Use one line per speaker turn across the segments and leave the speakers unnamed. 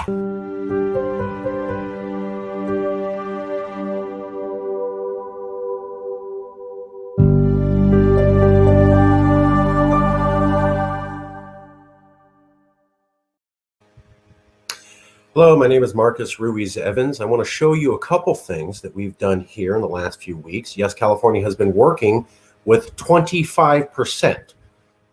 Hello, my name is Marcus Ruiz Evans. I want to show you a couple things that we've done here in the last few weeks. Yes, California has been working with 25%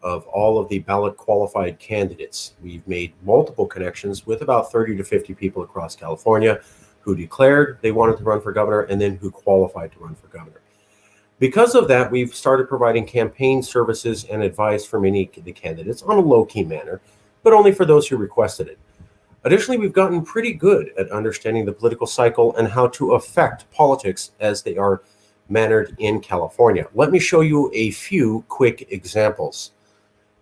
of all of the ballot qualified candidates. We've made multiple connections with about 30 to 50 people across California who declared they wanted to run for governor and then who qualified to run for governor. Because of that, we've started providing campaign services and advice for many of the candidates on a low-key manner, but only for those who requested it. Additionally, we've gotten pretty good at understanding the political cycle and how to affect politics as they are mannered in California. Let me show you a few quick examples.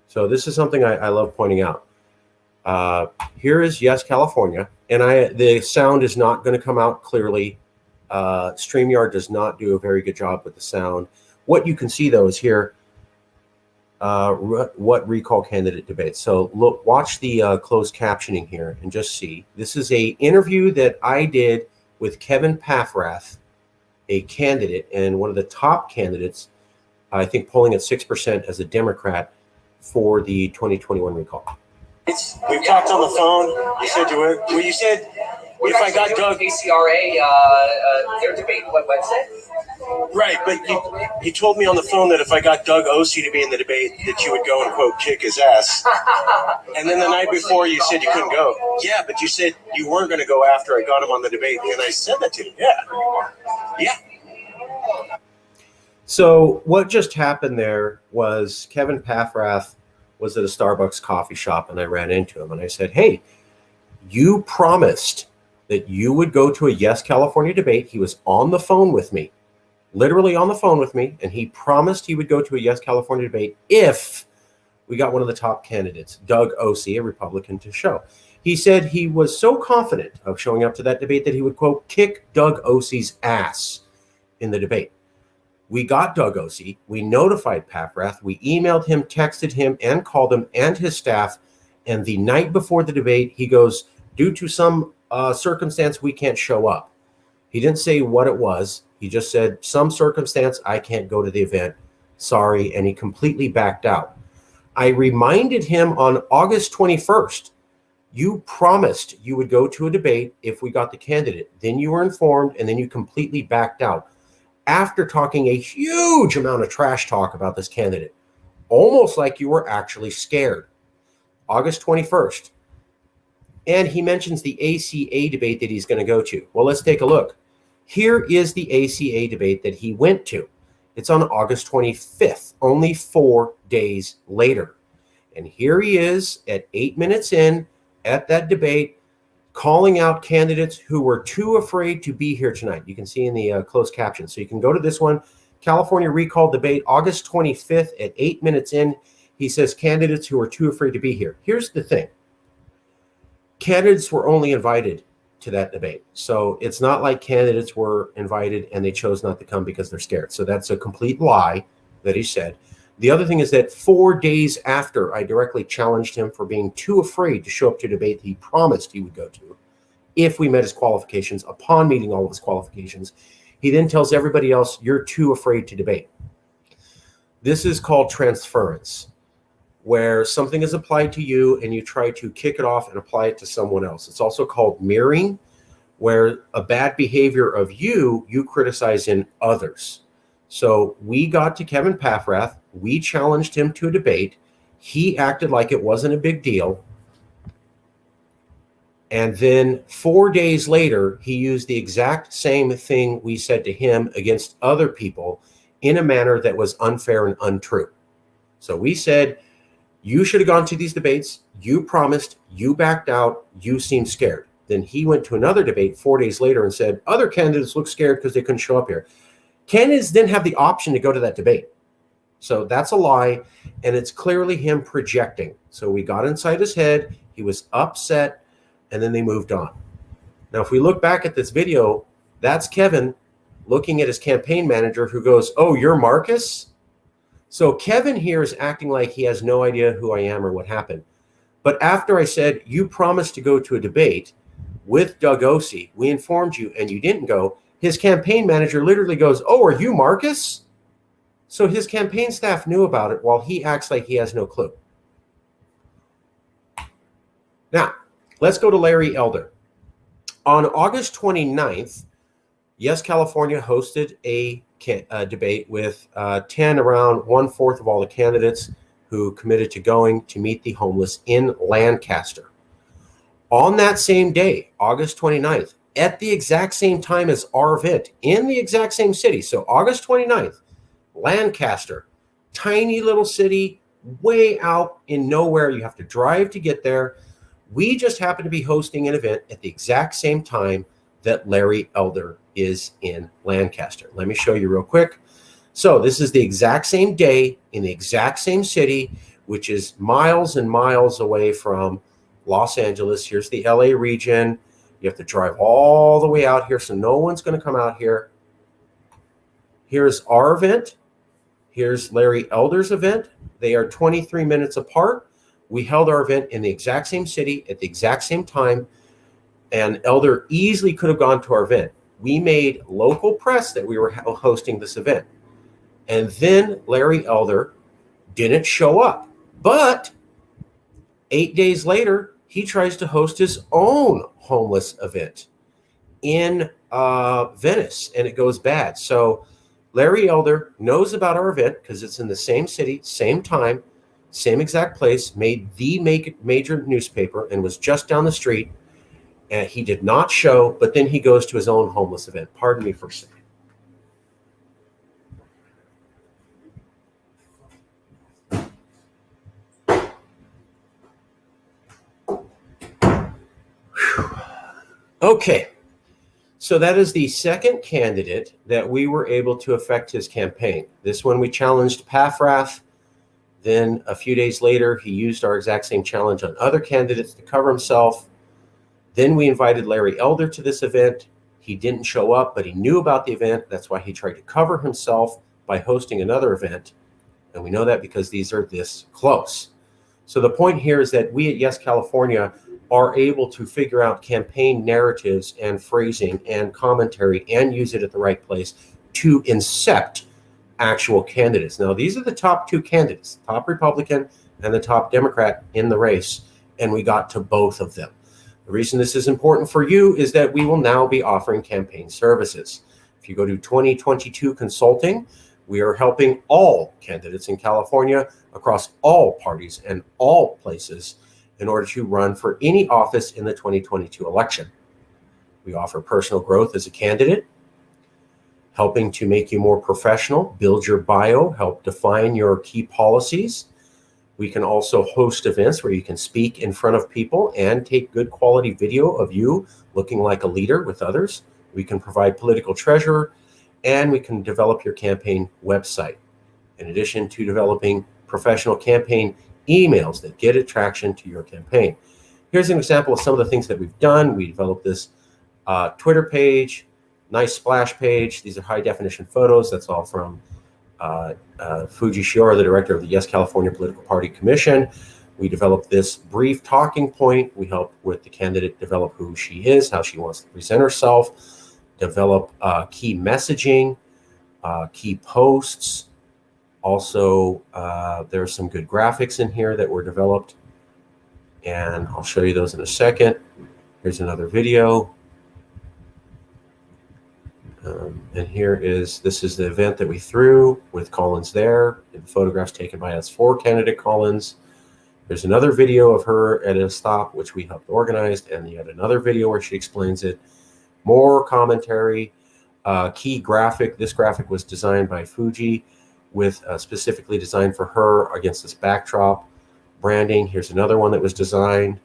So this is something I love pointing out. Here is Yes, California, and the sound is not going to come out clearly. StreamYard does not do a very good job with the sound. What you can see, though, is here what recall candidate debates. So look, watch the closed captioning here and just see. This is a interview that I did with Kevin Paffrath, a candidate and one of the top candidates, I think polling at 6% as a Democrat for the 2021 recall.
We've talked on the phone. You said you were. Well, you said if I got Doug
KCRA, their debate Wednesday.
Right, but you told me on the phone that if I got Doug Ossie to be in the debate, that you would go and quote kick his ass. And then the night before, you said you couldn't go. Yeah, but you said you weren't going to go after I got him on the debate, and I said that to you. Yeah.
So what just happened there was Kevin Paffrath was at a Starbucks coffee shop, and I ran into him, and I said, hey, you promised that you would go to a Yes California debate. He was on the phone with me, literally on the phone with me, and he promised he would go to a Yes California debate if we got one of the top candidates, Doug Ossie, a Republican, to show. He said he was so confident of showing up to that debate that he would, quote, kick Doug Ossie's ass in the debate. We got Doug Ossie. We notified Paffrath. We emailed him, texted him, and called him and his staff. And the night before the debate, he goes, due to some circumstance, we can't show up. He didn't say what it was. He just said, some circumstance, I can't go to the event. Sorry. And he completely backed out. I reminded him on August 21st, you promised you would go to a debate if we got the candidate. Then you were informed, and then you completely backed out. After talking a huge amount of trash talk about this candidate, almost like you were actually scared. August 21st. And he mentions the ACA debate that he's going to go to. Well, let's take a look. Here is the ACA debate that he went to. It's on August 25th, only 4 days later. And here he is at 8 minutes in at that debate, calling out candidates who were too afraid to be here tonight. You can see in the closed caption. So you can go to this one, California recall debate, August 25th at 8 minutes in. He says candidates who are too afraid to be here. Here's the thing. Candidates were only invited to that debate. So it's not like candidates were invited and they chose not to come because they're scared. So that's a complete lie that he said. The other thing is that 4 days after I directly challenged him for being too afraid to show up to a debate he promised he would go to if we met his qualifications, upon meeting all of his qualifications, he then tells everybody else, you're too afraid to debate. This is called transference, where something is applied to you and you try to kick it off and apply it to someone else. It's also called mirroring, where a bad behavior of you criticize in others. So we got to Kevin Paffrath. We challenged him to a debate. He acted like it wasn't a big deal. And then 4 days later, he used the exact same thing we said to him against other people in a manner that was unfair and untrue. So we said, you should have gone to these debates. You promised, you backed out, you seemed scared. Then he went to another debate 4 days later and said, other candidates look scared because they couldn't show up here. Candidates didn't have the option to go to that debate. So that's a lie, and it's clearly him projecting. So we got inside his head, he was upset, and then they moved on. Now, if we look back at this video, that's Kevin looking at his campaign manager who goes, oh, you're Marcus? So Kevin here is acting like he has no idea who I am or what happened. But after I said, you promised to go to a debate with Doug Osee, we informed you and you didn't go, his campaign manager literally goes, oh, are you Marcus? So his campaign staff knew about it while he acts like he has no clue. Now, let's go to Larry Elder. On August 29th, Yes California hosted a debate with 10, around 1/4 of all the candidates who committed to going to meet the homeless in Lancaster. On that same day, August 29th, at the exact same time as our event, in the exact same city, so August 29th, Lancaster, tiny little city, way out in nowhere. You have to drive to get there. We just happen to be hosting an event at the exact same time that Larry Elder is in Lancaster. Let me show you real quick. So this is the exact same day in the exact same city, which is miles and miles away from Los Angeles. Here's the LA region. You have to drive all the way out here, so no one's going to come out here. Here's our event. Here's Larry Elder's event. They are 23 minutes apart. We held our event in the exact same city at the exact same time, and Elder easily could have gone to our event. We made local press that we were hosting this event. And then Larry Elder didn't show up. But 8 days later, he tries to host his own homeless event in Venice, and it goes bad. So Larry Elder knows about our event because it's in the same city, same time, same exact place, made the major newspaper, and was just down the street. And he did not show, but then he goes to his own homeless event. Pardon me for a second. Okay, so that is the second candidate that we were able to affect his campaign. This one we challenged Paffrath. Then a few days later, he used our exact same challenge on other candidates to cover himself. Then we invited Larry Elder to this event. He didn't show up, but he knew about the event. That's why he tried to cover himself by hosting another event. And we know that because these are this close. So the point here is that we at Yes California are able to figure out campaign narratives and phrasing and commentary and use it at the right place to incept actual candidates. Now, these are the top two candidates, the top Republican and the top Democrat in the race, and we got to both of them. The reason this is important for you is that we will now be offering campaign services. If you go to 2022 Consulting, we are helping all candidates in California across all parties and all places in order to run for any office in the 2022 election. We offer personal growth as a candidate, helping to make you more professional, build your bio, help define your key policies. We can also host events where you can speak in front of people and take good quality video of you looking like a leader with others. We can provide political treasure, and we can develop your campaign website. In addition to developing professional campaign emails that get attraction to your campaign. Here's an example of some of the things that we've done. We developed this Twitter page, nice splash page. These are high definition photos. That's all from Fuji Shiora, the director of the Yes California Political Party Commission. We developed this brief talking point. We help with the candidate develop who she is, how she wants to present herself, develop key messaging, key posts. Also, there are some good graphics in here that were developed, and I'll show you those in a second. Here's another video. And this is the event that we threw with Collins there, and photographs taken by us for candidate Collins. There's another video of her at a stop, which we helped organize, and yet another video where she explains it. More commentary, key graphic. This graphic was designed by Fuji, with specifically designed for her against this backdrop. Branding. Here's another one that was designed.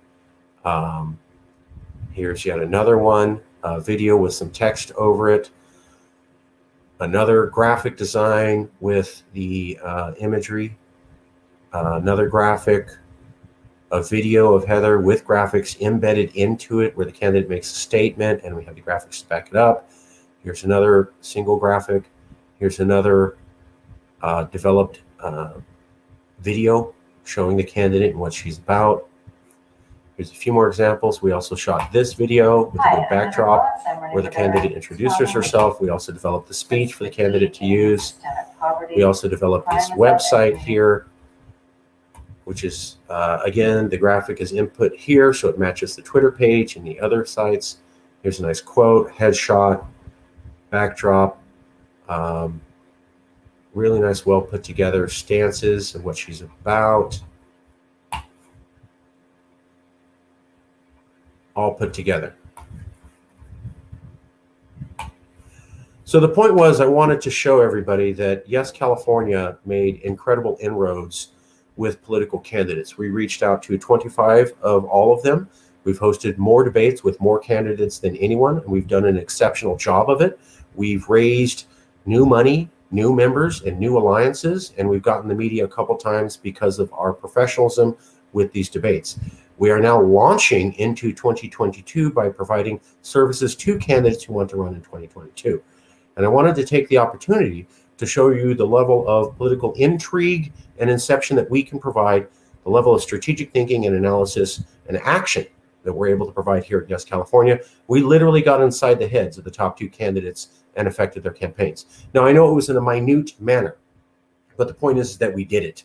Here's yet another one, video with some text over it. Another graphic design with the imagery. Another graphic, a video of Heather with graphics embedded into it where the candidate makes a statement and we have the graphics to back it up. Here's another single graphic. Here's another developed video showing the candidate and what she's about. Here's a few more examples. We also shot this video with a good backdrop where the candidate introduces herself. We also developed the speech for the candidate to use. We also developed this website here, which is, again, the graphic is input here, so it matches the Twitter page and the other sites. Here's a nice quote, headshot, backdrop, really nice, well put together stances and what she's about. All put together. So the point was, I wanted to show everybody that Yes California made incredible inroads with political candidates. We reached out to 25 of all of them. We've hosted more debates with more candidates than anyone, and we've done an exceptional job of it. We've raised new money, new members, and new alliances, and we've gotten the media a couple times because of our professionalism with these debates. We are now launching into 2022 by providing services to candidates who want to run in 2022. And I wanted to take the opportunity to show you the level of political intrigue and inception that we can provide, the level of strategic thinking and analysis and action that we're able to provide here at Yes California. We literally got inside the heads of the top 2 candidates and affected their campaigns. Now, I know it was in a minute manner, but the point is that we did it.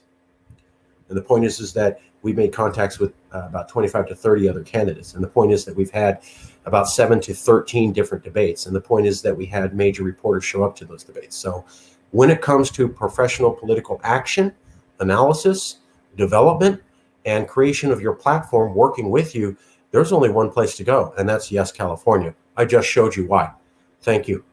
And the point is that we made contacts with about 25 to 30 other candidates. And the point is that we've had about 7 to 13 different debates. And the point is that we had major reporters show up to those debates. So when it comes to professional political action, analysis, development, and creation of your platform working with you, there's only one place to go, and that's Yes California. I just showed you why. Thank you.